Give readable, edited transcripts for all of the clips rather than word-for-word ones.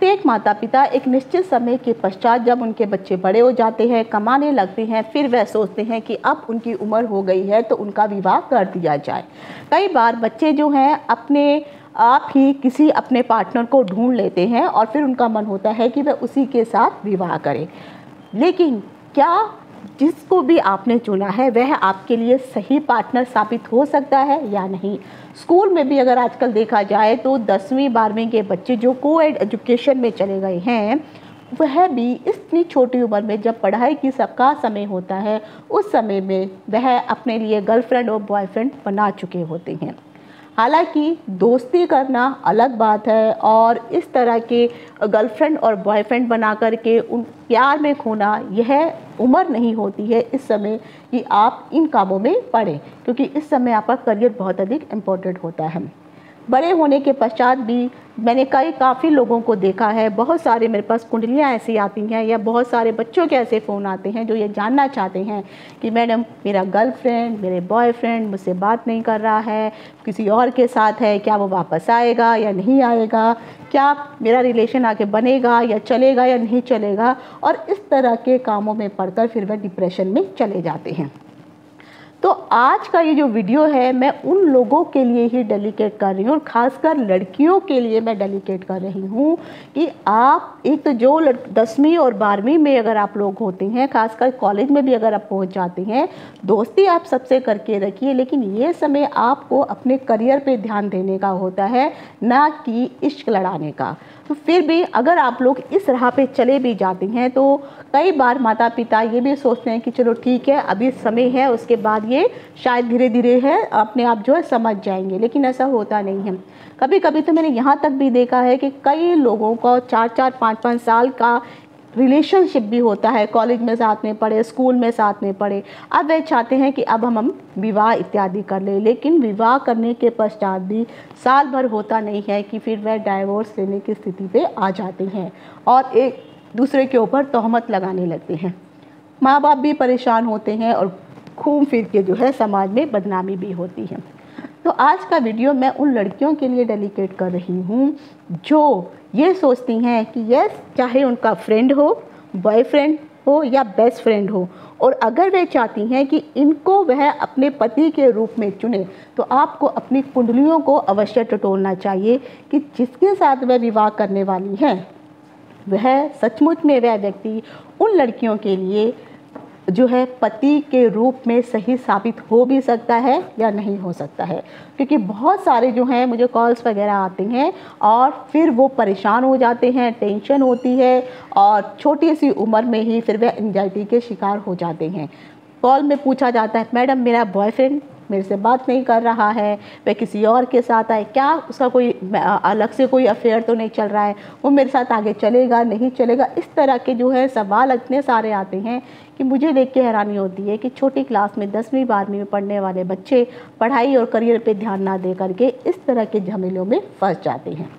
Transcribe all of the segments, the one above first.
प्रत्येक माता पिता एक निश्चित समय के पश्चात जब उनके बच्चे बड़े हो जाते हैं, कमाने लगते हैं, फिर वह सोचते हैं कि अब उनकी उम्र हो गई है तो उनका विवाह कर दिया जाए। कई बार बच्चे जो हैं अपने आप ही किसी अपने पार्टनर को ढूंढ लेते हैं और फिर उनका मन होता है कि वह उसी के साथ विवाह करें। लेकिन क्या जिसको भी आपने चुना है वह आपके लिए सही पार्टनर साबित हो सकता है या नहीं? स्कूल में भी अगर आजकल देखा जाए तो 10वीं 12वीं के बच्चे जो कोएड एजुकेशन में चले गए हैं, वह भी इतनी छोटी उम्र में जब पढ़ाई की सबका समय होता है, उस समय में वह अपने लिए गर्लफ्रेंड और बॉयफ्रेंड बना चुके होते हैं। हालांकि दोस्ती करना अलग बात है और इस तरह के गर्लफ्रेंड और बॉयफ्रेंड बना करके उन प्यार में खोना, यह उम्र नहीं होती है इस समय कि आप इन कामों में पड़ें, क्योंकि इस समय आपका करियर बहुत अधिक इम्पोर्टेंट होता है। बड़े होने के पश्चात भी मैंने काफ़ी लोगों को देखा है, बहुत सारे मेरे पास कुंडलियाँ ऐसी आती हैं या बहुत सारे बच्चों के ऐसे फ़ोन आते हैं जो ये जानना चाहते हैं कि मैडम मेरा गर्लफ्रेंड, मेरे बॉयफ्रेंड मुझसे बात नहीं कर रहा है, किसी और के साथ है, क्या वो वापस आएगा या नहीं आएगा, क्या मेरा रिलेशन आगे बनेगा या चलेगा या नहीं चलेगा। और इस तरह के कामों में पड़कर फिर वह डिप्रेशन में चले जाते हैं। तो आज का ये जो वीडियो है मैं उन लोगों के लिए ही डेडिकेट कर रही हूँ, और ख़ासकर लड़कियों के लिए मैं डेडिकेट कर रही हूँ कि आप एक तो जो 10वीं और 12वीं में अगर आप लोग होते हैं, ख़ासकर कॉलेज में भी अगर आप पहुँच जाते हैं, दोस्ती आप सबसे करके रखिए, लेकिन ये समय आपको अपने करियर पे ध्यान देने का होता है, ना कि इश्क लड़ाने का। तो फिर भी अगर आप लोग इस राह पे चले भी जाते हैं तो कई बार माता पिता ये भी सोचते हैं कि चलो ठीक है अभी समय है, उसके बाद ये शायद धीरे धीरे है अपने आप जो है समझ जाएंगे, लेकिन ऐसा होता नहीं है। कभी कभी तो मैंने यहाँ तक भी देखा है कि कई लोगों को 4-4, 5-5 साल का रिलेशनशिप भी होता है, कॉलेज में साथ में पढ़े, स्कूल में साथ में पढ़े, अब वे चाहते हैं कि अब हम विवाह इत्यादि कर ले, लेकिन विवाह करने के पश्चात भी साल भर होता नहीं है कि फिर वह डाइवोर्स लेने की स्थिति पे आ जाते हैं और एक दूसरे के ऊपर तोहमत लगाने लगते हैं। माँ बाप भी परेशान होते हैं और घूम फिर के जो है समाज में बदनामी भी होती है। तो आज का वीडियो मैं उन लड़कियों के लिए डेडिकेट कर रही हूँ जो ये सोचती हैं कि यस, चाहे उनका फ्रेंड हो, बॉयफ्रेंड हो या बेस्ट फ्रेंड हो, और अगर वे चाहती हैं कि इनको वह अपने पति के रूप में चुने, तो आपको अपनी कुंडलियों को अवश्य टटोलना चाहिए कि जिसके साथ वह विवाह करने वाली हैं वह सचमुच में वह व्यक्ति उन लड़कियों के लिए जो है पति के रूप में सही साबित हो भी सकता है या नहीं हो सकता है। क्योंकि बहुत सारे जो हैं मुझे कॉल्स वगैरह आते हैं और फिर वो परेशान हो जाते हैं, टेंशन होती है और छोटी सी उम्र में ही फिर वह एंजाइटी के शिकार हो जाते हैं। कॉल में पूछा जाता है मैडम मेरा बॉयफ्रेंड मेरे से बात नहीं कर रहा है, वह किसी और के साथ है, क्या उसका कोई अलग से कोई अफेयर तो नहीं चल रहा है, वो मेरे साथ आगे चलेगा नहीं चलेगा। इस तरह के जो है सवाल इतने सारे आते हैं कि मुझे देख के हैरानी होती है कि छोटी क्लास में 10वीं 12वीं में पढ़ने वाले बच्चे पढ़ाई और करियर पे ध्यान ना दे करके इस तरह के झमेलों में फंस जाते हैं।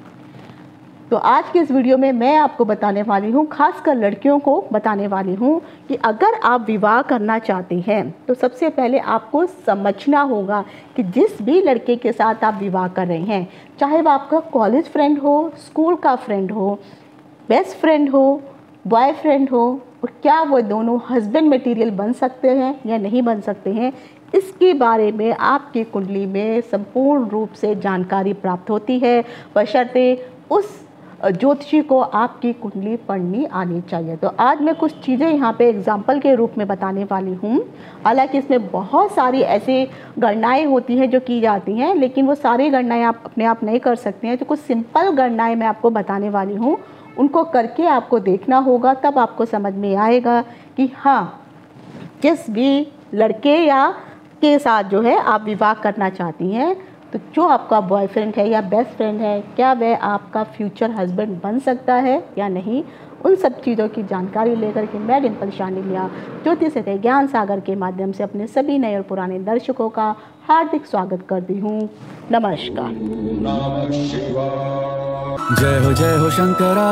तो आज के इस वीडियो में मैं आपको बताने वाली हूँ, खासकर लड़कियों को बताने वाली हूँ कि अगर आप विवाह करना चाहते हैं तो सबसे पहले आपको समझना होगा कि जिस भी लड़के के साथ आप विवाह कर रहे हैं, चाहे वो आपका कॉलेज फ्रेंड हो, स्कूल का फ्रेंड हो, बेस्ट फ्रेंड हो, बॉयफ्रेंड हो, और क्या वो दोनों हस्बैंड मटेरियल बन सकते हैं या नहीं बन सकते हैं, इसके बारे में आपकी कुंडली में संपूर्ण रूप से जानकारी प्राप्त होती है, बशर्ते उस ज्योतिषी को आपकी कुंडली पढ़नी आनी चाहिए। तो आज मैं कुछ चीज़ें यहाँ पे एग्जाम्पल के रूप में बताने वाली हूँ। हालांकि इसमें बहुत सारी ऐसी गणनाएं होती हैं जो की जाती हैं, लेकिन वो सारी गणनाएं आप अपने आप नहीं कर सकते हैं। तो कुछ सिंपल गणनाएं मैं आपको बताने वाली हूँ, उनको करके आपको देखना होगा, तब आपको समझ में आएगा कि हाँ जिस भी लड़के या के साथ जो है आप विवाह करना चाहती हैं, तो जो आपका बॉयफ्रेंड है या बेस्ट फ्रेंड है, क्या वह आपका फ्यूचर हस्बैंड बन सकता है या नहीं। उन सब चीज़ों की जानकारी लेकर के मैं डिम्पल शांडिल्य ज्योतिष के ज्ञान सागर के माध्यम से अपने सभी नए और पुराने दर्शकों का हार्दिक स्वागत करती हूँ। नमस्कार। जय हो शंकरा,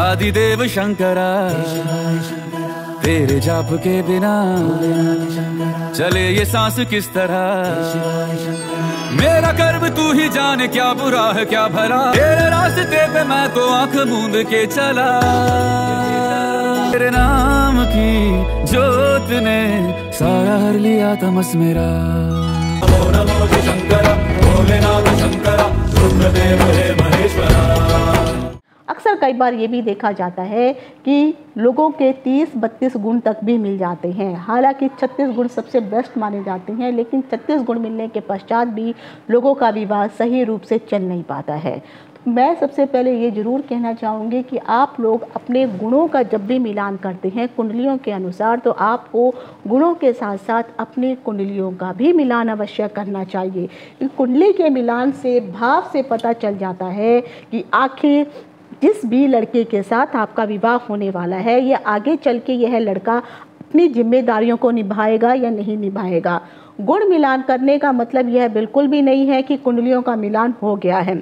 आदिदेव शंकरा, तेरे जाप के बिना चले ये सांस किस तरह। मेरा कर्म तू ही जाने, क्या बुरा है क्या भला, तेरे रास्ते पे मैं तो आंख मूंद के चला। तेरे नाम की जोत ने सारा हर लिया तमस मेरा। नमो नमो शंकर, भोलेनाथ शंकरा, रुद्रदेव हे महेश्वरा। अक्सर कई बार ये भी देखा जाता है कि लोगों के 30-32 गुण तक भी मिल जाते हैं। हालांकि 36 गुण सबसे बेस्ट माने जाते हैं, लेकिन 36 गुण मिलने के पश्चात भी लोगों का विवाह सही रूप से चल नहीं पाता है। मैं सबसे पहले ये ज़रूर कहना चाहूँगी कि आप लोग अपने गुणों का जब भी मिलान करते हैं कुंडलियों के अनुसार, तो आपको गुणों के साथ साथ अपनी कुंडलियों का भी मिलान अवश्य करना चाहिए। कुंडली के मिलान से, भाव से पता चल जाता है कि आखिर जिस भी लड़के के साथ आपका विवाह होने वाला है, या आगे चल के यह लड़का अपनी जिम्मेदारियों को निभाएगा या नहीं निभाएगा। गुण मिलान करने का मतलब यह बिल्कुल भी नहीं है कि कुंडलियों का मिलान हो गया है।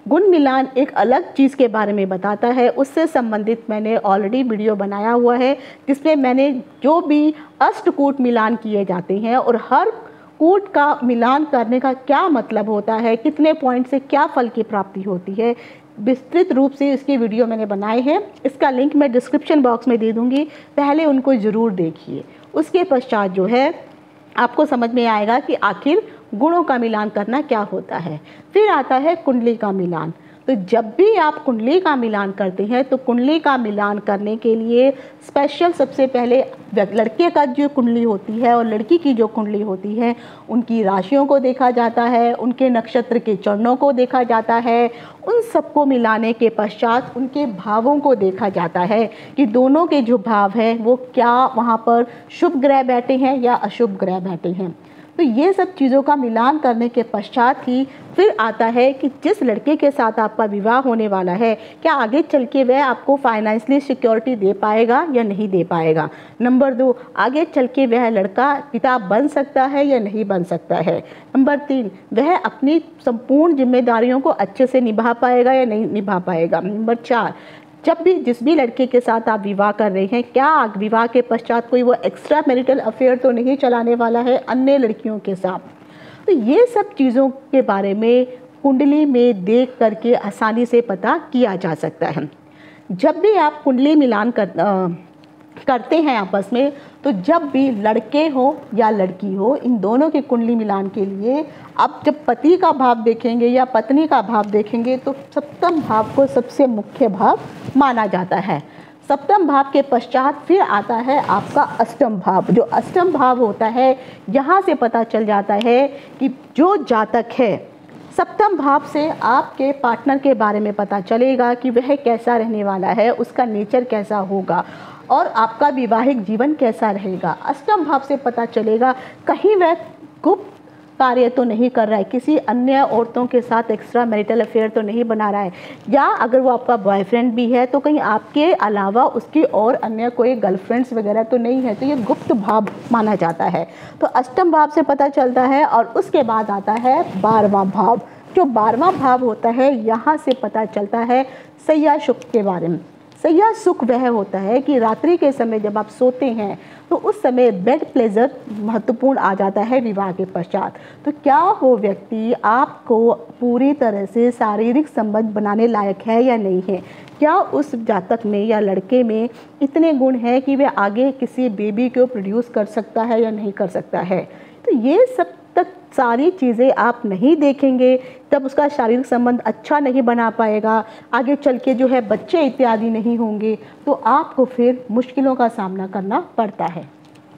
गुण मिलान एक अलग चीज़ के बारे में बताता है। उससे संबंधित मैंने ऑलरेडी वीडियो बनाया हुआ है, जिसमें मैंने जो भी अष्टकूट मिलान किए जाते हैं और हर कूट का मिलान करने का क्या मतलब होता है, कितने पॉइंट से क्या फल की प्राप्ति होती है, विस्तृत रूप से इसकी वीडियो मैंने बनाए हैं। इसका लिंक मैं डिस्क्रिप्शन बॉक्स में दे दूंगी, पहले उनको ज़रूर देखिए। उसके पश्चात जो है आपको समझ में आएगा कि आखिर गुणों का मिलान करना क्या होता है। फिर आता है कुंडली का मिलान। तो जब भी आप कुंडली का मिलान करते हैं तो कुंडली का मिलान करने के लिए स्पेशल सबसे पहले लड़के का जो कुंडली होती है और लड़की की जो कुंडली होती है, उनकी राशियों को देखा जाता है, उनके नक्षत्र के चरणों को देखा जाता है। उन सबको मिलाने के पश्चात उनके भावों को देखा जाता है कि दोनों के जो भाव हैं वो क्या वहाँ पर शुभ ग्रह बैठे हैं या अशुभ ग्रह बैठे हैं। तो ये सब चीज़ों का मिलान करने के पश्चात ही फिर आता है कि जिस लड़के के साथ आपका विवाह होने वाला है, क्या आगे चल के वह आपको फाइनेंशियली सिक्योरिटी दे पाएगा या नहीं दे पाएगा। नंबर 2, आगे चल के वह लड़का पिता बन सकता है या नहीं बन सकता है। नंबर 3, वह अपनी संपूर्ण जिम्मेदारियों को अच्छे से निभा पाएगा या नहीं निभा पाएगा। नंबर 4, जब भी जिस भी लड़के के साथ आप विवाह कर रहे हैं, क्या विवाह के पश्चात कोई वो एक्स्ट्रा मैरिटल अफेयर तो नहीं चलाने वाला है अन्य लड़कियों के साथ। तो ये सब चीज़ों के बारे में कुंडली में देख करके आसानी से पता किया जा सकता है। जब भी आप कुंडली मिलान करते हैं आपस में, तो जब भी लड़के हो या लड़की हो, इन दोनों के कुंडली मिलान के लिए आप जब पति का भाव देखेंगे या पत्नी का भाव देखेंगे तो सप्तम भाव को सबसे मुख्य भाव माना जाता है। सप्तम भाव के पश्चात फिर आता है आपका अष्टम भाव। जो अष्टम भाव होता है, यहाँ से पता चल जाता है कि जो जातक है, सप्तम भाव से आपके पार्टनर के बारे में पता चलेगा कि वह कैसा रहने वाला है, उसका नेचर कैसा होगा और आपका वैवाहिक जीवन कैसा रहेगा। अष्टम भाव से पता चलेगा कहीं वह गुप्त कार्य तो नहीं कर रहा है, किसी अन्य औरतों के साथ एक्स्ट्रा मैरिटल अफेयर तो नहीं बना रहा है, या अगर वो आपका बॉयफ्रेंड भी है तो कहीं आपके अलावा उसकी और अन्य कोई गर्लफ्रेंड्स वगैरह तो नहीं है। तो ये गुप्त भाव माना जाता है। तो अष्टम भाव से पता चलता है। और उसके बाद आता है 12वां भाव। जो 12वां भाव होता है, यहाँ से पता चलता है सैया सुख के बारे में। सैया सुख वह होता है कि रात्रि के समय जब आप सोते हैं तो उस समय बेड प्लेजर महत्वपूर्ण आ जाता है विवाह के पश्चात। तो क्या वो व्यक्ति आपको पूरी तरह से शारीरिक संबंध बनाने लायक है या नहीं है, क्या उस जातक में या लड़के में इतने गुण हैं कि वह आगे किसी बेबी को प्रोड्यूस कर सकता है या नहीं कर सकता है। तो ये सब तक सारी चीज़ें आप नहीं देखेंगे तब उसका शारीरिक संबंध अच्छा नहीं बना पाएगा, आगे चल के जो है बच्चे इत्यादि नहीं होंगे, तो आपको फिर मुश्किलों का सामना करना पड़ता है।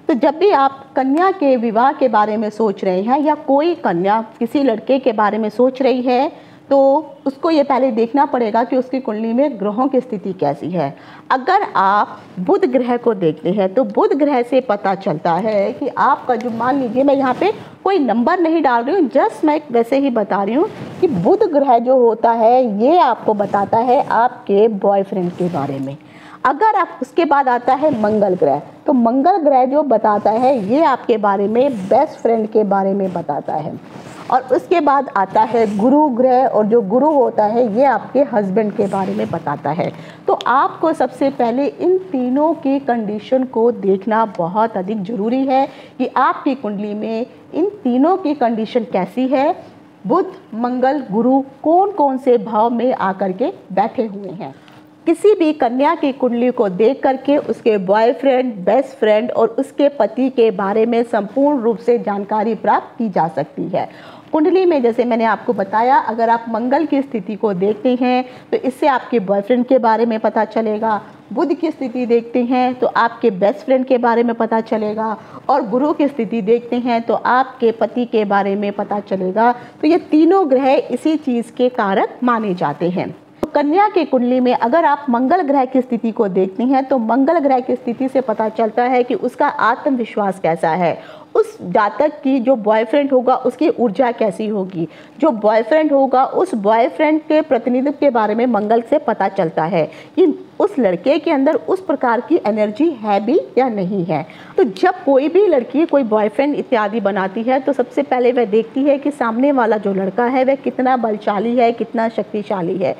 तो जब भी आप कन्या के विवाह के बारे में सोच रहे हैं या कोई कन्या किसी लड़के के बारे में सोच रही है, तो उसको ये पहले देखना पड़ेगा कि उसकी कुंडली में ग्रहों की स्थिति कैसी है। अगर आप बुध ग्रह को देखते हैं तो बुध ग्रह से पता चलता है कि आपका जो, मान लीजिए मैं यहाँ पे कोई नंबर नहीं डाल रही हूँ, जस्ट मैं वैसे ही बता रही हूँ कि बुध ग्रह जो होता है ये आपको बताता है आपके बॉयफ्रेंड के बारे में। अगर आप उसके बाद आता है मंगल ग्रह, तो मंगल ग्रह जो बताता है ये आपके बारे में बेस्ट फ्रेंड के बारे में बताता है। और उसके बाद आता है गुरु ग्रह, और जो गुरु होता है ये आपके हस्बैंड के बारे में बताता है। तो आपको सबसे पहले इन तीनों की कंडीशन को देखना बहुत अधिक ज़रूरी है कि आपकी कुंडली में इन तीनों की कंडीशन कैसी है। बुध, मंगल, गुरु कौन कौन से भाव में आकर के बैठे हुए हैं। किसी भी कन्या की कुंडली को देख करके उसके बॉयफ्रेंड, बेस्ट फ्रेंड और उसके पति के बारे में संपूर्ण रूप से जानकारी प्राप्त की जा सकती है। कुंडली में जैसे मैंने आपको बताया, अगर आप मंगल की स्थिति को देखते हैं तो इससे आपके बॉयफ्रेंड के बारे में पता चलेगा। बुध की स्थिति देखते हैं तो आपके बेस्ट फ्रेंड के बारे में पता चलेगा, और गुरु की स्थिति देखते हैं तो आपके पति के बारे में पता चलेगा। तो ये तीनों ग्रह इसी चीज़ के कारक माने जाते हैं। कन्या की कुंडली में अगर आप मंगल ग्रह की स्थिति को देखते हैं तो मंगल ग्रह की स्थिति से पता चलता है कि उसका आत्मविश्वास कैसा है, उस जातक की जो बॉयफ्रेंड होगा उसकी ऊर्जा कैसी होगी, जो बॉयफ्रेंड होगा उस बॉयफ्रेंड के प्रतिनिधित्व के बारे में मंगल से पता चलता है कि उस लड़के के अंदर उस प्रकार की एनर्जी है भी या नहीं है। तो जब कोई भी लड़की कोई बॉयफ्रेंड इत्यादि बनाती है तो सबसे पहले वह देखती है कि सामने वाला जो लड़का है वह कितना बलशाली है, कितना शक्तिशाली है,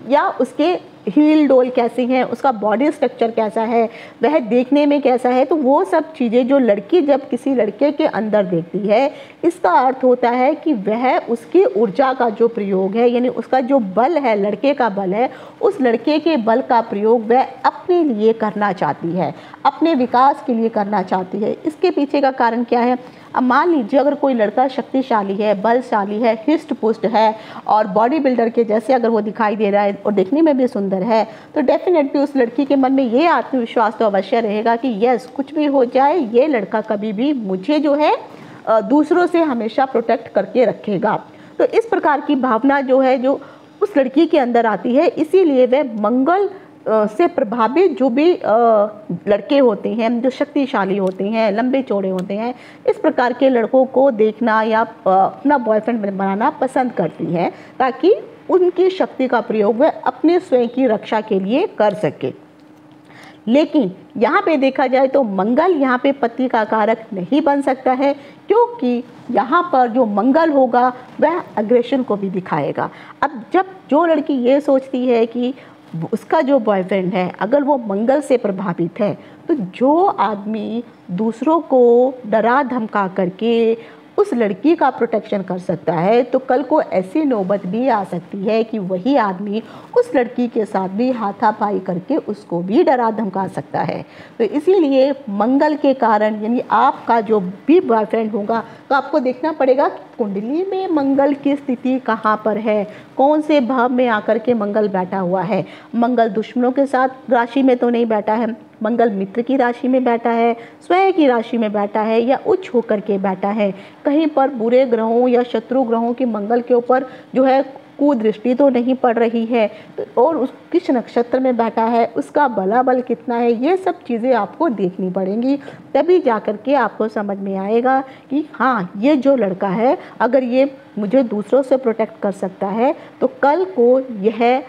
या उसके हील डोल कैसी हैं, उसका बॉडी स्ट्रक्चर कैसा है, वह देखने में कैसा है। तो वो सब चीज़ें जो लड़की जब किसी लड़के के अंदर देखती है, इसका अर्थ होता है कि वह उसकी ऊर्जा का जो प्रयोग है, यानी उसका जो बल है, लड़के का बल है, उस लड़के के बल का प्रयोग वह अपने लिए करना चाहती है, अपने विकास के लिए करना चाहती है। इसके पीछे का कारण क्या है? अब मान लीजिए अगर कोई लड़का शक्तिशाली है, बलशाली है, हिस्ट पुष्ट है और बॉडी बिल्डर के जैसे अगर वो दिखाई दे रहा है और देखने में भी सुंदर है, तो डेफिनेटली उस लड़की के मन में ये आत्मविश्वास तो अवश्य रहेगा कि यस, कुछ भी हो जाए ये लड़का कभी भी मुझे जो है दूसरों से हमेशा प्रोटेक्ट करके रखेगा। तो इस प्रकार की भावना जो है जो उस लड़की के अंदर आती है, इसीलिए वह मंगल से प्रभावित जो भी लड़के होते हैं, जो शक्तिशाली होते हैं, लंबे चौड़े होते हैं, इस प्रकार के लड़कों को देखना या अपना बॉयफ्रेंड बनाना पसंद करती हैं, ताकि उनकी शक्ति का प्रयोग वह अपने स्वयं की रक्षा के लिए कर सके। लेकिन यहाँ पे देखा जाए तो मंगल यहाँ पे पति का कारक नहीं बन सकता है, क्योंकि यहाँ पर जो मंगल होगा वह अग्रेशन को भी दिखाएगा। अब जब जो लड़की ये सोचती है कि उसका जो बॉयफ्रेंड है अगर वो मंगल से प्रभावित है, तो जो आदमी दूसरों को डरा धमका करके उस लड़की का प्रोटेक्शन कर सकता है, तो कल को ऐसी नौबत भी आ सकती है कि वही आदमी उस लड़की के साथ भी हाथापाई करके उसको भी डरा धमका सकता है। तो इसीलिए मंगल के कारण, यानी आपका जो भी बॉयफ्रेंड होगा, तो आपको देखना पड़ेगा कि कुंडली में मंगल की स्थिति कहाँ पर है, कौन से भाव में आकर के मंगल बैठा हुआ है। मंगल दुश्मनों के साथ राशि में तो नहीं बैठा है, मंगल मित्र की राशि में बैठा है, स्वयं की राशि में बैठा है, या उच्च होकर के बैठा है। कहीं पर बुरे ग्रहों या शत्रु ग्रहों की मंगल के ऊपर जो है कुदृष्टि तो नहीं पड़ रही है, तो और उस किस नक्षत्र में बैठा है, उसका बलाबल कितना है, ये सब चीज़ें आपको देखनी पड़ेंगी। तभी जाकर के आपको समझ में आएगा कि हाँ, ये जो लड़का है अगर ये मुझे दूसरों से प्रोटेक्ट कर सकता है, तो कल को यह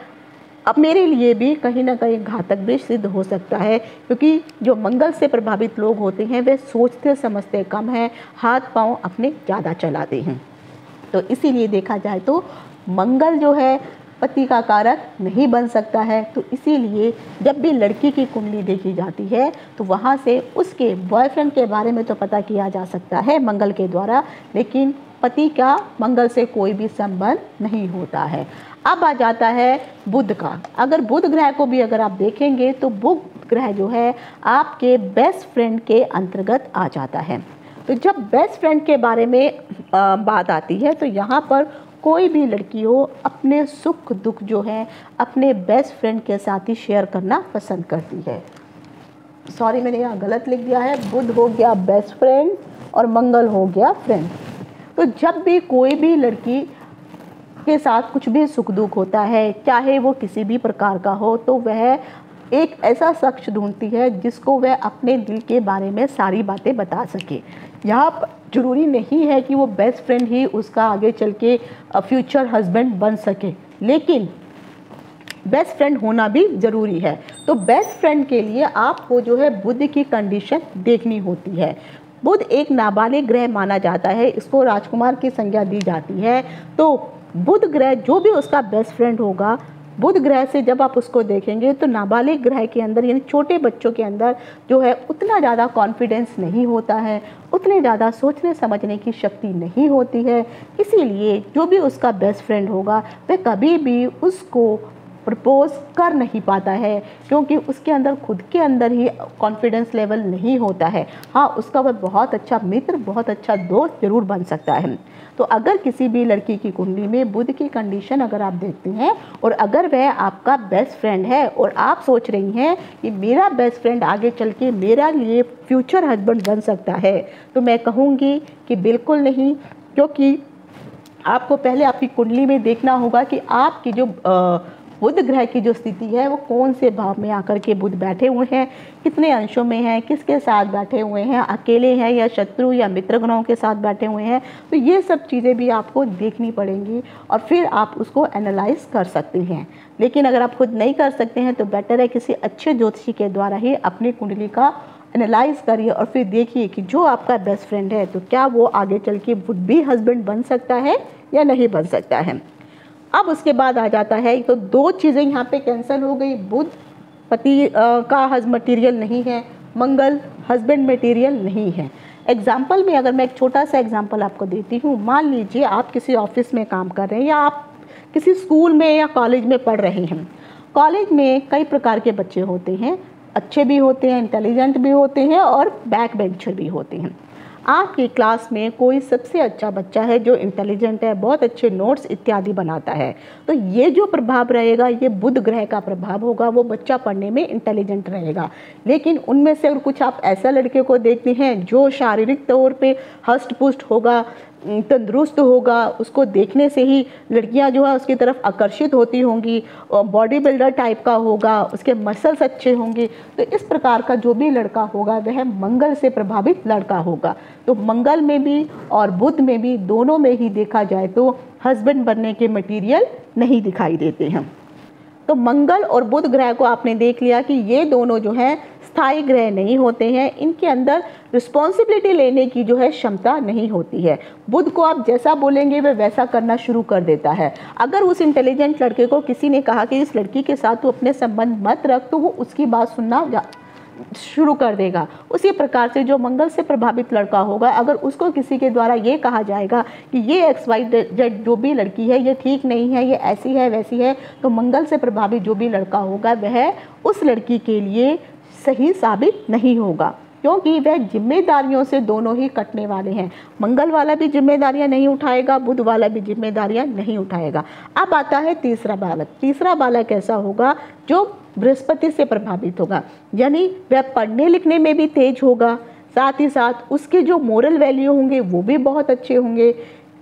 अब मेरे लिए भी कहीं ना कहीं घातक भी सिद्ध हो सकता है। क्योंकि जो मंगल से प्रभावित लोग होते हैं वे सोचते समझते कम हैं, हाथ पांव अपने ज़्यादा चलाते हैं। तो इसीलिए देखा जाए तो मंगल जो है पति का कारक नहीं बन सकता है। तो इसीलिए जब भी लड़की की कुंडली देखी जाती है तो वहाँ से उसके बॉयफ्रेंड के बारे में तो पता किया जा सकता है मंगल के द्वारा, लेकिन पति का मंगल से कोई भी संबंध नहीं होता है। अब आ जाता है बुध का। अगर बुध ग्रह को भी अगर आप देखेंगे तो बुध ग्रह जो है आपके बेस्ट फ्रेंड के अंतर्गत आ जाता है। तो जब बेस्ट फ्रेंड के बारे में बात आती है तो यहाँ पर कोई भी लड़की हो अपने सुख दुख जो है अपने बेस्ट फ्रेंड के साथ ही शेयर करना पसंद करती है। सॉरी, मैंने यहाँ गलत लिख दिया है, बुध हो गया बेस्ट फ्रेंड और मंगल हो गया फ्रेंड। तो जब भी कोई भी लड़की के साथ कुछ भी सुख दुख होता है, चाहे वो किसी भी प्रकार का हो, तो वह एक ऐसा शख्स ढूंढती है जिसको वह अपने दिल के बारे में सारी बातें बता सके। यहाँ पर ज़रूरी नहीं है कि वो बेस्ट फ्रेंड ही उसका आगे चल के फ्यूचर हस्बैंड बन सके, लेकिन बेस्ट फ्रेंड होना भी ज़रूरी है। तो बेस्ट फ्रेंड के लिए आपको जो है बुध की कंडीशन देखनी होती है। बुध एक नाबालिग ग्रह माना जाता है, इसको राजकुमार की संज्ञा दी जाती है। तो बुध ग्रह जो भी उसका बेस्ट फ्रेंड होगा बुध ग्रह से जब आप उसको देखेंगे तो नाबालिग ग्रह के अंदर यानी छोटे बच्चों के अंदर जो है उतना ज़्यादा कॉन्फिडेंस नहीं होता है, उतने ज़्यादा सोचने समझने की शक्ति नहीं होती है। इसीलिए जो भी उसका बेस्ट फ्रेंड होगा वह कभी भी उसको प्रपोज कर नहीं पाता है, क्योंकि उसके अंदर खुद के अंदर ही कॉन्फिडेंस लेवल नहीं होता है। हाँ, उसका वह बहुत अच्छा मित्र, बहुत अच्छा दोस्त जरूर बन सकता है। तो अगर किसी भी लड़की की कुंडली में बुध की कंडीशन अगर आप देखते हैं और अगर वह आपका बेस्ट फ्रेंड है और आप सोच रही हैं कि मेरा बेस्ट फ्रेंड आगे चल के मेरा लिए फ्यूचर हस्बैंड बन सकता है, तो मैं कहूँगी कि बिल्कुल नहीं, क्योंकि आपको पहले आपकी कुंडली में देखना होगा कि आपकी जो बुध ग्रह की जो स्थिति है वो कौन से भाव में आकर के बुध बैठे हुए हैं, कितने अंशों में हैं, किसके साथ बैठे हुए हैं, अकेले हैं या शत्रु या मित्र ग्रहों के साथ बैठे हुए हैं। तो ये सब चीज़ें भी आपको देखनी पड़ेंगी और फिर आप उसको एनालाइज कर सकते हैं। लेकिन अगर आप खुद नहीं कर सकते हैं तो बेटर है किसी अच्छे ज्योतिषी के द्वारा ही अपनी कुंडली का एनालाइज करिए और फिर देखिए कि जो आपका बेस्ट फ्रेंड है तो क्या वो आगे चल के वुड बी हस्बैंड बन सकता है या नहीं बन सकता है। अब उसके बाद आ जाता है तो दो चीज़ें यहाँ पे कैंसिल हो गई, बुध पति का मटीरियल नहीं है, मंगल हस्बैंड मटीरियल नहीं है। एग्जाम्पल में अगर मैं एक छोटा सा एग्जाम्पल आपको देती हूँ, मान लीजिए आप किसी ऑफिस में काम कर रहे हैं या आप किसी स्कूल में या कॉलेज में पढ़ रहे हैं। कॉलेज में कई प्रकार के बच्चे होते हैं, अच्छे भी होते हैं, इंटेलिजेंट भी होते हैं और बैक बेंचर भी होते हैं। आपकी क्लास में कोई सबसे अच्छा बच्चा है जो इंटेलिजेंट है, बहुत अच्छे नोट्स इत्यादि बनाता है, तो ये जो प्रभाव रहेगा ये बुध ग्रह का प्रभाव होगा, वो बच्चा पढ़ने में इंटेलिजेंट रहेगा। लेकिन उनमें से अगर कुछ आप ऐसा लड़के को देखते हैं जो शारीरिक तौर पे हष्ट पुष्ट होगा, तंदुरुस्त होगा, उसको देखने से ही लड़कियां जो है उसकी तरफ आकर्षित होती होंगी, और बॉडी बिल्डर टाइप का होगा, उसके मसल्स अच्छे होंगे, तो इस प्रकार का जो भी लड़का होगा वह मंगल से प्रभावित लड़का होगा। तो मंगल में भी और बुध में भी, दोनों में ही देखा जाए तो हस्बैंड बनने के मटीरियल नहीं दिखाई देते हैं। तो मंगल और बुध ग्रह को आपने देख लिया कि ये दोनों जो हैं स्थायी ग्रह नहीं होते हैं, इनके अंदर रिस्पॉन्सिबिलिटी लेने की जो है क्षमता नहीं होती है। बुध को आप जैसा बोलेंगे वह वैसा करना शुरू कर देता है। अगर उस इंटेलिजेंट लड़के को किसी ने कहा कि इस लड़की के साथ तू अपने संबंध मत रख, तो वो उसकी बात सुनना शुरू कर देगा। उसी प्रकार से जो मंगल से प्रभावित लड़का होगा, अगर उसको किसी के द्वारा ये कहा जाएगा कि ये XYZ जो भी लड़की है ये ठीक नहीं है, ये ऐसी है वैसी है, तो मंगल से प्रभावित जो भी लड़का होगा वह उस लड़की के लिए सही साबित नहीं होगा, क्योंकि वह जिम्मेदारियों से दोनों ही कटने वाले हैं। मंगल वाला भी जिम्मेदारियां नहीं उठाएगा, बुध वाला भी जिम्मेदारियां नहीं उठाएगा। अब आता है तीसरा बालक। तीसरा बालक ऐसा होगा जो बृहस्पति से प्रभावित होगा, यानी वह पढ़ने लिखने में भी तेज होगा, साथ ही साथ उसके जो मोरल वैल्यू होंगे वो भी बहुत अच्छे होंगे,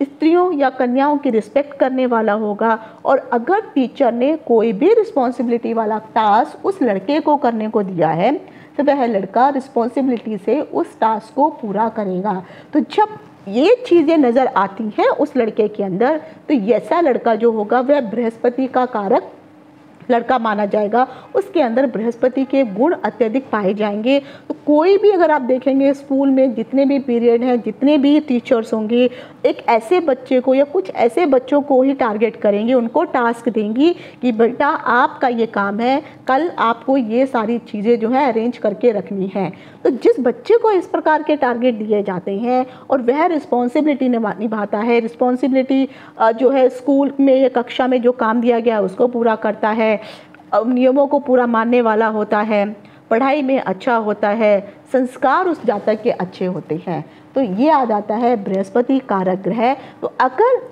स्त्रियों या कन्याओं की रिस्पेक्ट करने वाला होगा। और अगर टीचर ने कोई भी रिस्पॉन्सिबिलिटी वाला टास्क उस लड़के को करने को दिया है तो वह लड़का रिस्पॉन्सिबिलिटी से उस टास्क को पूरा करेगा। तो जब ये चीज़ें नज़र आती हैं उस लड़के के अंदर, तो ऐसा लड़का जो होगा वह बृहस्पति का कारक लड़का माना जाएगा। उसके अंदर बृहस्पति के गुण अत्यधिक पाए जाएंगे। तो कोई भी अगर आप देखेंगे स्कूल में जितने भी पीरियड हैं, जितने भी टीचर्स होंगे, एक ऐसे बच्चे को या कुछ ऐसे बच्चों को ही टारगेट करेंगे, उनको टास्क देंगी कि बेटा आपका ये काम है, कल आपको ये सारी चीज़ें जो है अरेंज करके रखनी है। तो जिस बच्चे को इस प्रकार के टारगेट दिए जाते हैं और वह रिस्पॉन्सिबिलिटी निभाता है, रिस्पॉन्सिबिलिटी जो है स्कूल में या कक्षा में जो काम दिया गया उसको पूरा करता है, नियमों को पूरा मानने वाला होता है, पढ़ाई में अच्छा होता है, संस्कार उस जातक के अच्छे होते हैं, तो ये आ जाता है बृहस्पति कारक ग्रह। तो अगर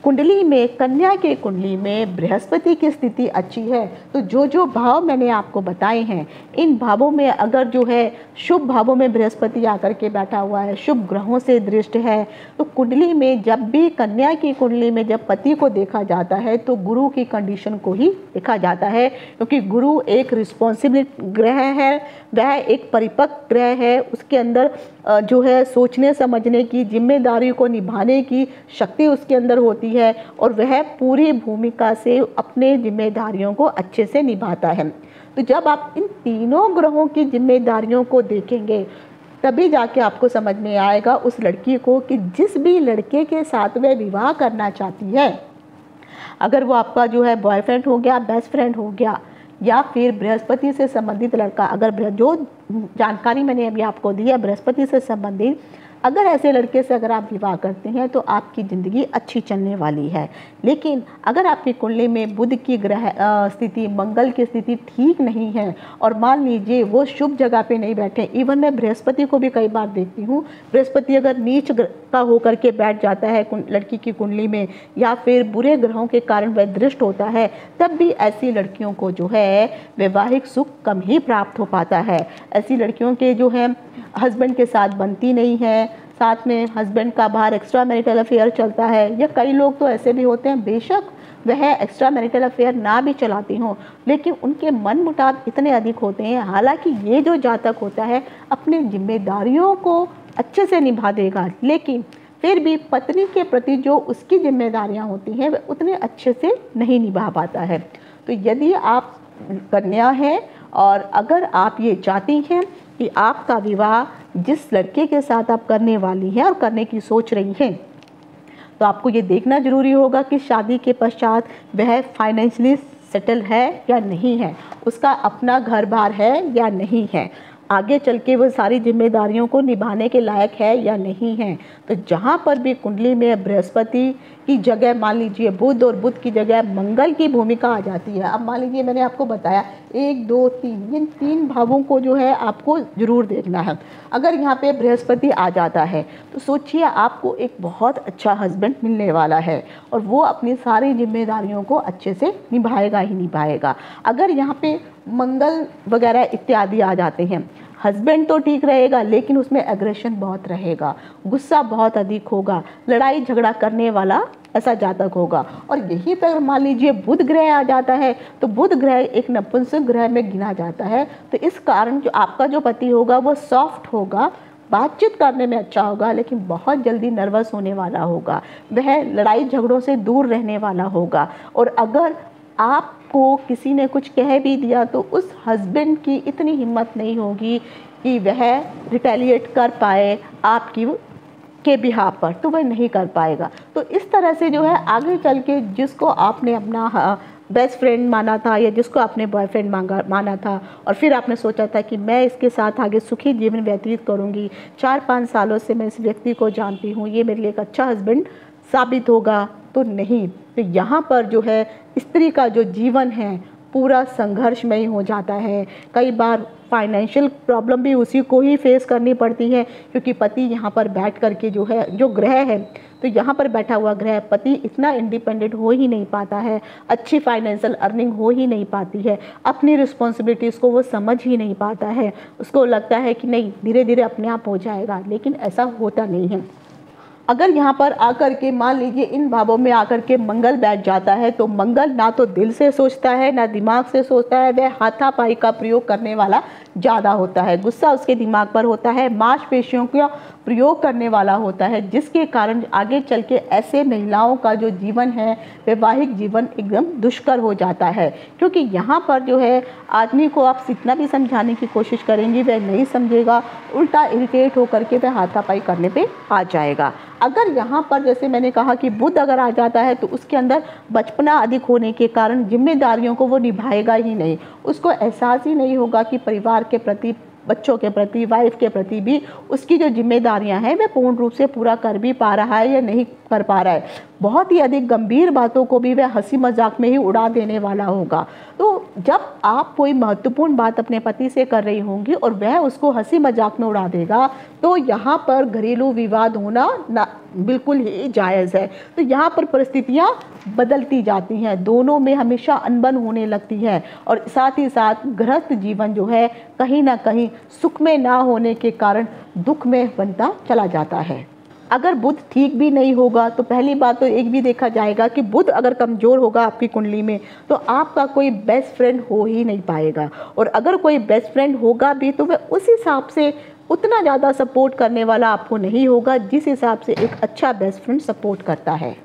कुंडली में, कन्या के कुंडली में बृहस्पति की स्थिति अच्छी है तो जो जो भाव मैंने आपको बताए हैं, इन भावों में अगर जो है शुभ भावों में बृहस्पति आकर के बैठा हुआ है, शुभ ग्रहों से दृष्ट है, तो कुंडली में जब भी कन्या की कुंडली में जब पति को देखा जाता है तो गुरु की कंडीशन को ही देखा जाता है, क्योंकि गुरु एक रिस्पॉन्सिबिल ग्रह है, वह एक परिपक्व ग्रह है, उसके अंदर जो है सोचने समझने की, जिम्मेदारी को निभाने की शक्ति उसके अंदर होती है और वह पूरी भूमिका से अपने जिम्मेदारियों को अच्छे से निभाता है। तो जब आप इन तीनों ग्रहों की जिम्मेदारियों को देखेंगे तभी जाके आपको समझ में आएगा उस लड़की को कि जिस भी लड़के के साथ वह विवाह करना चाहती है, अगर वो आपका जो है बॉयफ्रेंड हो गया, बेस्ट फ्रेंड हो गया, या फिर बृहस्पति से संबंधित लड़का, अगर जो जानकारी मैंने अभी आपको दी है बृहस्पति से संबंधित, अगर ऐसे लड़के से अगर आप विवाह करते हैं तो आपकी ज़िंदगी अच्छी चलने वाली है। लेकिन अगर आपकी कुंडली में बुध की ग्रह स्थिति, मंगल की स्थिति ठीक नहीं है और मान लीजिए वो शुभ जगह पे नहीं बैठे, इवन मैं बृहस्पति को भी कई बार देखती हूँ, बृहस्पति अगर नीच का होकर के बैठ जाता है लड़की की कुंडली में, या फिर बुरे ग्रहों के कारण वह दृष्ट होता है, तब भी ऐसी लड़कियों को जो है वैवाहिक सुख कम ही प्राप्त हो पाता है। ऐसी लड़कियों के जो है हस्बैंड के साथ बनती नहीं है, साथ में हस्बैंड का बाहर एक्स्ट्रा मैरिटल अफेयर चलता है, या कई लोग तो ऐसे भी होते हैं बेशक वह एक्स्ट्रा मैरिटल अफेयर ना भी चलाती हों, लेकिन उनके मन मुटाव इतने अधिक होते हैं। हालांकि ये जो जातक होता है अपनी जिम्मेदारियों को अच्छे से निभा देगा, लेकिन फिर भी पत्नी के प्रति जो उसकी जिम्मेदारियां होती हैं वह उतने अच्छे से नहीं निभा पाता है। तो यदि आप कन्या हैं और अगर आप ये चाहती हैं कि आपका विवाह जिस लड़के के साथ आप करने वाली हैं और करने की सोच रही हैं, तो आपको ये देखना ज़रूरी होगा कि शादी के पश्चात वह फाइनेंशियली सेटल है या नहीं है, उसका अपना घर बार है या नहीं है, आगे चल के वो सारी जिम्मेदारियों को निभाने के लायक है या नहीं है। तो जहाँ पर भी कुंडली में बृहस्पति की जगह मान लीजिए बुध और बुध की जगह मंगल की भूमिका आ जाती है। अब मान लीजिए मैंने आपको बताया 1, 2, 3 इन 3 भावों को जो है आपको ज़रूर देखना है। अगर यहाँ पे बृहस्पति आ जाता है तो सोचिए आपको एक बहुत अच्छा हस्बैंड मिलने वाला है और वो अपनी सारी जिम्मेदारियों को अच्छे से निभाएगा ही निभाएगा। अगर यहाँ पे मंगल वगैरह इत्यादि आ जाते हैं, हस्बैंड तो ठीक रहेगा लेकिन उसमें एग्रेशन बहुत रहेगा, गुस्सा बहुत अधिक होगा, लड़ाई झगड़ा करने वाला ऐसा जातक होगा। और यहीं पर मान लीजिए बुध ग्रह आ जाता है तो बुध ग्रह एक नपुंसक ग्रह में गिना जाता है। तो इस कारण जो आपका जो पति होगा वो सॉफ्ट होगा, बातचीत करने में अच्छा होगा, लेकिन बहुत जल्दी नर्वस होने वाला होगा, वह लड़ाई झगड़ों से दूर रहने वाला होगा। और अगर आपको किसी ने कुछ कह भी दिया तो उस हस्बैंड की इतनी हिम्मत नहीं होगी कि वह रिटेलिएट कर पाए आपकी के बिहाफ पर, तो वह नहीं कर पाएगा। तो इस तरह से जो है आगे चल के जिसको आपने अपना बेस्ट फ्रेंड माना था या जिसको आपने बॉयफ्रेंड माना था और फिर आपने सोचा था कि मैं इसके साथ आगे सुखी जीवन व्यतीत करूंगी, 4-5 सालों से मैं इस व्यक्ति को जानती हूँ, ये मेरे लिए एक अच्छा हस्बैंड साबित होगा, तो नहीं। तो यहाँ पर जो है स्त्री का जो जीवन है पूरा संघर्षमय हो जाता है। कई बार फाइनेंशियल प्रॉब्लम भी उसी को ही फेस करनी पड़ती है, क्योंकि पति यहाँ पर बैठ करके जो है जो ग्रह है, तो यहाँ पर बैठा हुआ ग्रह पति इतना इंडिपेंडेंट हो ही नहीं पाता है, अच्छी फाइनेंशियल अर्निंग हो ही नहीं पाती है, अपनी रिस्पॉन्सिबिलिटीज़ को वो समझ ही नहीं पाता है। उसको लगता है कि नहीं धीरे धीरे अपने आप हो जाएगा, लेकिन ऐसा होता नहीं है। अगर यहाँ पर आकर के मान लीजिए इन भावों में आकर के मंगल बैठ जाता है तो मंगल ना तो दिल से सोचता है ना दिमाग से सोचता है, वह हाथापाई का प्रयोग करने वाला ज़्यादा होता है, गुस्सा उसके दिमाग पर होता है, मांसपेशियों का प्रयोग करने वाला होता है, जिसके कारण आगे चल के ऐसे महिलाओं का जो जीवन है वैवाहिक जीवन एकदम दुष्कर हो जाता है। क्योंकि यहाँ पर जो है आदमी को आप जितना भी समझाने की कोशिश करेंगी वह नहीं समझेगा, उल्टा इरिटेट होकर के वह हाथापाई करने पे आ जाएगा। अगर यहाँ पर जैसे मैंने कहा कि बुध अगर आ जाता है तो उसके अंदर बचपना अधिक होने के कारण जिम्मेदारियों को वो निभाएगा ही नहीं, उसको एहसास ही नहीं होगा कि परिवार के प्रति, बच्चों के प्रति, वाइफ के प्रति भी उसकी जो जिम्मेदारियां हैं वह पूर्ण रूप से पूरा कर भी पा रहा है या नहीं कर पा रहा है। बहुत ही अधिक गंभीर बातों को भी वह हंसी मजाक में ही उड़ा देने वाला होगा। तो जब आप कोई महत्वपूर्ण बात अपने पति से कर रही होंगी और वह उसको हंसी मजाक में उड़ा देगा तो यहाँ पर घरेलू विवाद होना ना बिल्कुल ही जायज़ है। तो यहाँ पर परिस्थितियाँ बदलती जाती हैं, दोनों में हमेशा अनबन होने लगती है और साथ ही साथ गृहस्थ जीवन जो है कहीं ना कहीं सुख में ना होने के कारण दुख में बनता चला जाता है। अगर बुध ठीक भी नहीं होगा तो पहली बात तो एक भी देखा जाएगा कि बुध अगर कमज़ोर होगा आपकी कुंडली में तो आपका कोई बेस्ट फ्रेंड हो ही नहीं पाएगा, और अगर कोई बेस्ट फ्रेंड होगा भी तो वह उस हिसाब से उतना ज़्यादा सपोर्ट करने वाला आपको नहीं होगा जिस हिसाब से एक अच्छा बेस्ट फ्रेंड सपोर्ट करता है।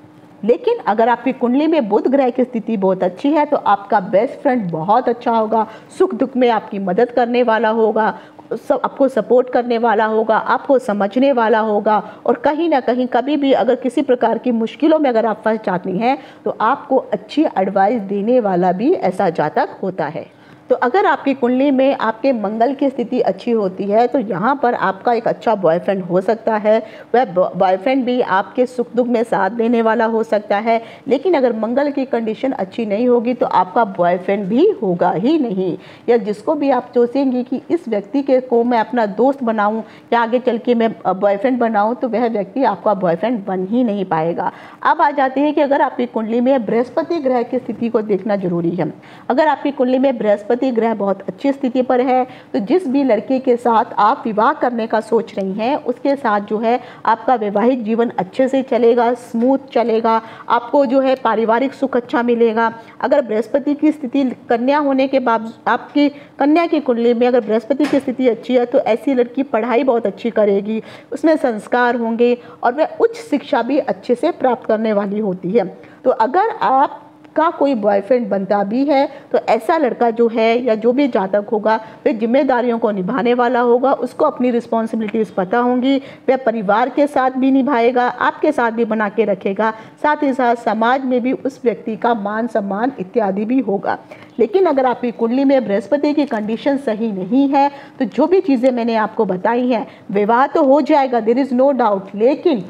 लेकिन अगर आपकी कुंडली में बुध ग्रह की स्थिति बहुत अच्छी है तो आपका बेस्ट फ्रेंड बहुत अच्छा होगा, सुख दुख में आपकी मदद करने वाला होगा, सब आपको सपोर्ट करने वाला होगा, आपको समझने वाला होगा, और कहीं ना कहीं कभी भी अगर किसी प्रकार की मुश्किलों में अगर आप फंस जाती हैं तो आपको अच्छी एडवाइस देने वाला भी ऐसा जातक होता है। तो अगर आपकी कुंडली में आपके मंगल की स्थिति अच्छी होती है तो यहाँ पर आपका एक अच्छा बॉयफ्रेंड हो सकता है। वह बॉयफ्रेंड भी आपके सुख दुख में साथ देने वाला हो सकता है। लेकिन अगर मंगल की कंडीशन अच्छी नहीं होगी तो आपका बॉयफ्रेंड भी होगा ही नहीं, या जिसको भी आप सोचेंगी कि इस व्यक्ति के को मैं अपना दोस्त बनाऊं या आगे चल के मैं बॉयफ्रेंड बनाऊं, तो वह व्यक्ति आपका बॉयफ्रेंड बन ही नहीं पाएगा। अब आ जाते हैं कि अगर आपकी कुंडली में बृहस्पति ग्रह की स्थिति को देखना जरूरी है। अगर आपकी कुंडली में बृहस्पति ग्रह बहुत अच्छी स्थिति पर है तो जिस भी लड़के के साथ आप विवाह करने का सोच रही हैं उसके साथ जो है आपका वैवाहिक जीवन अच्छे से चलेगा, स्मूथ चलेगा, आपको जो है पारिवारिक सुख अच्छा मिलेगा। अगर बृहस्पति की स्थिति कन्या होने के बाद आपकी कन्या की कुंडली में अगर बृहस्पति की स्थिति अच्छी है तो ऐसी लड़की पढ़ाई बहुत अच्छी करेगी, उसमें संस्कार होंगे और वह उच्च शिक्षा भी अच्छे से प्राप्त करने वाली होती है। तो अगर आप का कोई बॉयफ्रेंड बनता भी है तो ऐसा लड़का जो है या जो भी जातक होगा वह जिम्मेदारियों को निभाने वाला होगा, उसको अपनी रिस्पॉन्सिबिलिटीज़ पता होंगी, वह परिवार के साथ भी निभाएगा, आपके साथ भी बना के रखेगा, साथ ही साथ समाज में भी उस व्यक्ति का मान सम्मान इत्यादि भी होगा। लेकिन अगर आपकी कुंडली में बृहस्पति की कंडीशन सही नहीं है तो जो भी चीज़ें मैंने आपको बताई हैं, विवाह तो हो जाएगा, देयर इज़ नो डाउट, लेकिन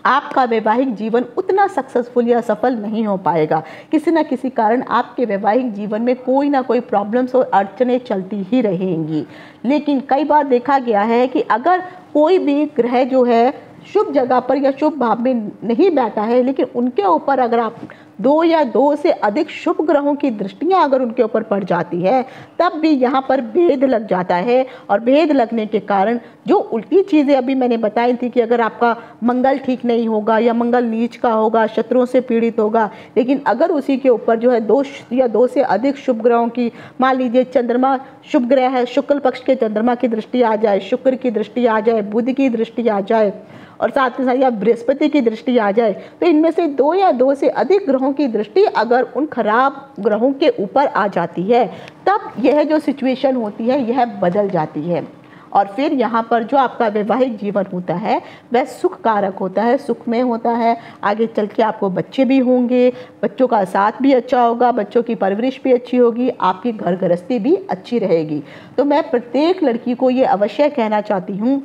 आपका वैवाहिक जीवन उतना सक्सेसफुल या सफल नहीं हो पाएगा। किसी न किसी कारण आपके वैवाहिक जीवन में कोई ना कोई प्रॉब्लम्स और अड़चनें चलती ही रहेंगी। लेकिन कई बार देखा गया है कि अगर कोई भी ग्रह जो है शुभ जगह पर या शुभ भाव में नहीं बैठा है, लेकिन उनके ऊपर अगर आप 2 या 2 से अधिक शुभ ग्रहों की दृष्टियां अगर उनके ऊपर पड़ जाती है तब भी यहाँ पर भेद लग जाता है। और भेद लगने के कारण जो उल्टी चीज़ें अभी मैंने बताई थी कि अगर आपका मंगल ठीक नहीं होगा या मंगल नीच का होगा, शत्रुओं से पीड़ित होगा, लेकिन अगर उसी के ऊपर जो है 2 या 2 से अधिक शुभ ग्रहों की, मान लीजिए चंद्रमा शुभ ग्रह है, शुक्ल पक्ष के चंद्रमा की दृष्टि आ जाए, शुक्र की दृष्टि आ जाए, बुध की दृष्टि आ जाए और साथ ही साथ या बृहस्पति की दृष्टि आ जाए, तो इनमें से 2 या 2 से अधिक ग्रहों की दृष्टि अगर उन खराब ग्रहों के ऊपर आ जाती है तब यह जो सिचुएशन होती है यह बदल जाती है। और फिर यहाँ पर जो आपका वैवाहिक जीवन होता है वह सुख कारक होता है, सुख में होता है। आगे चल के आपको बच्चे भी होंगे, बच्चों का साथ भी अच्छा होगा, बच्चों की परवरिश भी अच्छी होगी, आपकी घर गृहस्थी भी अच्छी रहेगी। तो मैं प्रत्येक लड़की को ये अवश्य कहना चाहती हूँ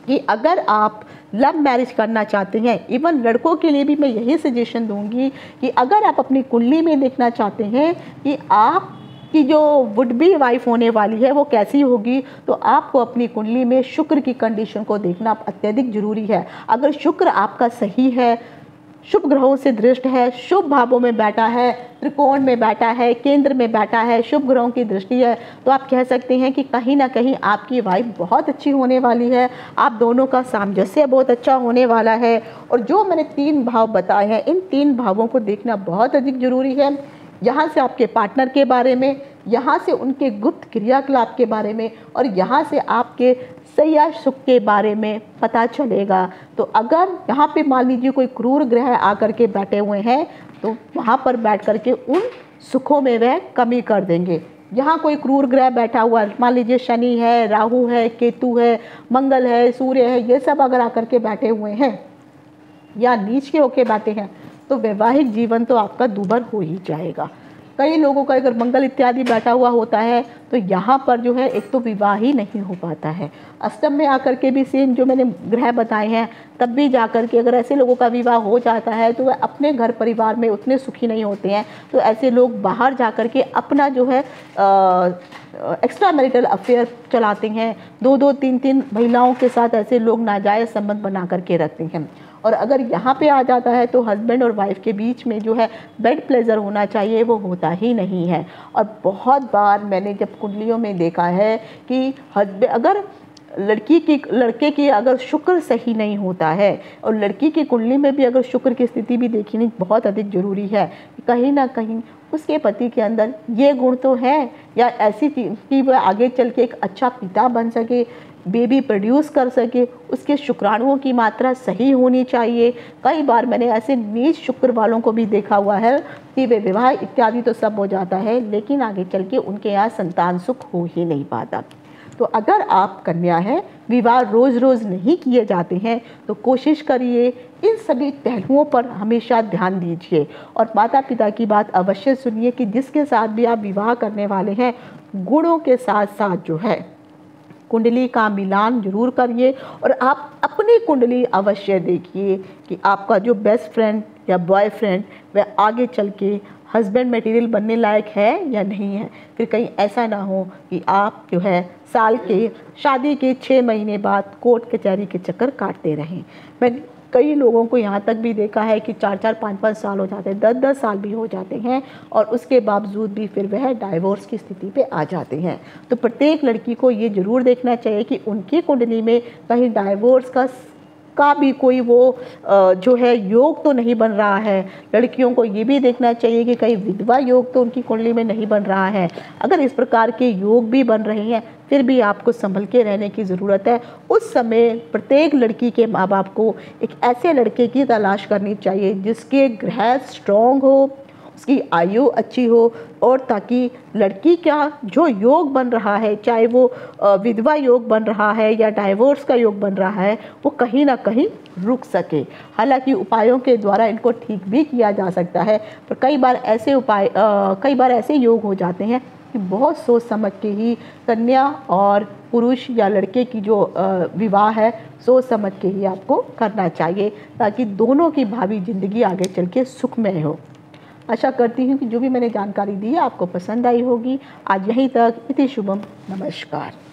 कि अगर आप लव मैरिज करना चाहते हैं, इवन लड़कों के लिए भी मैं यही सजेशन दूंगी कि अगर आप अपनी कुंडली में देखना चाहते हैं कि आप की जो वुड बी वाइफ होने वाली है वो कैसी होगी, तो आपको अपनी कुंडली में शुक्र की कंडीशन को देखना अत्यधिक जरूरी है। अगर शुक्र आपका सही है, शुभ ग्रहों से दृष्ट है, शुभ भावों में बैठा है, त्रिकोण में बैठा है, केंद्र में बैठा है, शुभ ग्रहों की दृष्टि है, तो आप कह सकते हैं कि कहीं ना कहीं आपकी वाइफ बहुत अच्छी होने वाली है, आप दोनों का सामंजस्य बहुत अच्छा होने वाला है। और जो मैंने 3 भाव बताए हैं, इन 3 भावों को देखना बहुत अधिक जरूरी है। यहाँ से आपके पार्टनर के बारे में, यहाँ से उनके गुप्त क्रियाकलाप के बारे में और यहाँ से आपके सैया सुख के बारे में पता चलेगा। तो अगर यहाँ पे मान लीजिए कोई क्रूर ग्रह आकर के बैठे हुए हैं तो वहाँ पर बैठ कर के उन सुखों में वह कमी कर देंगे। यहाँ कोई क्रूर ग्रह बैठा हुआ, मान लीजिए शनि है, राहु है, केतु है, मंगल है, सूर्य है, ये सब अगर आकर के बैठे हुए हैं या नीच के होके बैठे हैं तो वैवाहिक जीवन तो आपका दूभर हो ही जाएगा। कई लोगों का अगर मंगल इत्यादि बैठा हुआ होता है तो यहाँ पर जो है एक तो विवाह ही नहीं हो पाता है। अष्टम में आकर के भी सेम जो मैंने ग्रह बताए हैं तब भी जाकर के अगर ऐसे लोगों का विवाह हो जाता है तो वह अपने घर परिवार में उतने सुखी नहीं होते हैं। तो ऐसे लोग बाहर जाकर के अपना जो है एक्स्ट्रा मैरिटल अफेयर चलाते हैं, 2-2, 3-3 महिलाओं के साथ ऐसे लोग नाजायज़ संबंध बना करके रखते हैं। और अगर यहाँ पे आ जाता है तो हस्बैंड और वाइफ के बीच में जो है बेड प्लेजर होना चाहिए वो होता ही नहीं है। और बहुत बार मैंने जब कुंडलियों में देखा है कि अगर लड़के की अगर शुक्र सही नहीं होता है और लड़की की कुंडली में भी अगर शुक्र की स्थिति भी देखनी बहुत अधिक ज़रूरी है, कहीं ना कहीं उसके पति के अंदर ये गुण तो है या ऐसी चीज़ कि वह आगे चल के एक अच्छा पिता बन सके बेबी प्रोड्यूस कर सके, उसके शुक्राणुओं की मात्रा सही होनी चाहिए। कई बार मैंने ऐसे नीच शुक्र वालों को भी देखा हुआ है कि वे विवाह इत्यादि तो सब हो जाता है, लेकिन आगे चल के उनके यहाँ संतान सुख हो ही नहीं पाता। तो अगर आप कन्या हैं, विवाह रोज़ रोज़ नहीं किए जाते हैं, तो कोशिश करिए इन सभी पहलुओं पर हमेशा ध्यान दीजिए और माता पिता की बात अवश्य सुनिए कि जिसके साथ भी आप विवाह करने वाले हैं, गुणों के साथ साथ जो है कुंडली का मिलान जरूर करिए और आप अपनी कुंडली अवश्य देखिए कि आपका जो बेस्ट फ्रेंड या बॉयफ्रेंड वह आगे चल के हस्बैंड मटेरियल बनने लायक है या नहीं है। फिर कहीं ऐसा ना हो कि आप जो है साल के शादी के 6 महीने बाद कोर्ट कचहरी के चक्कर काटते रहें। मैं कई लोगों को यहाँ तक भी देखा है कि 4-4, 5-5 साल हो जाते हैं, 10-10 साल भी हो जाते हैं और उसके बावजूद भी फिर वह डाइवोर्स की स्थिति पे आ जाते हैं। तो प्रत्येक लड़की को ये ज़रूर देखना चाहिए कि उनकी कुंडली में कहीं डाइवोर्स का भी कोई वो जो है योग तो नहीं बन रहा है। लड़कियों को ये भी देखना चाहिए कि कहीं विधवा योग तो उनकी कुंडली में नहीं बन रहा है। अगर इस प्रकार के योग भी बन रहे हैं, फिर भी आपको संभल के रहने की ज़रूरत है। उस समय प्रत्येक लड़की के माँ बाप को एक ऐसे लड़के की तलाश करनी चाहिए जिसके ग्रह स्ट्रॉन्ग हो, उसकी आयु अच्छी हो और ताकि लड़की का जो योग बन रहा है, चाहे वो विधवा योग बन रहा है या डाइवोर्स का योग बन रहा है, वो कहीं ना कहीं रुक सके। हालांकि उपायों के द्वारा इनको ठीक भी किया जा सकता है, पर कई बार ऐसे योग हो जाते हैं कि बहुत सोच समझ के ही कन्या और पुरुष या लड़के की जो विवाह है, सोच समझ के ही आपको करना चाहिए ताकि दोनों की भावी ज़िंदगी आगे चल के सुखमय हो। आशा करती हूँ कि जो भी मैंने जानकारी दी है आपको पसंद आई होगी। आज यहीं तक। इति शुभम। नमस्कार।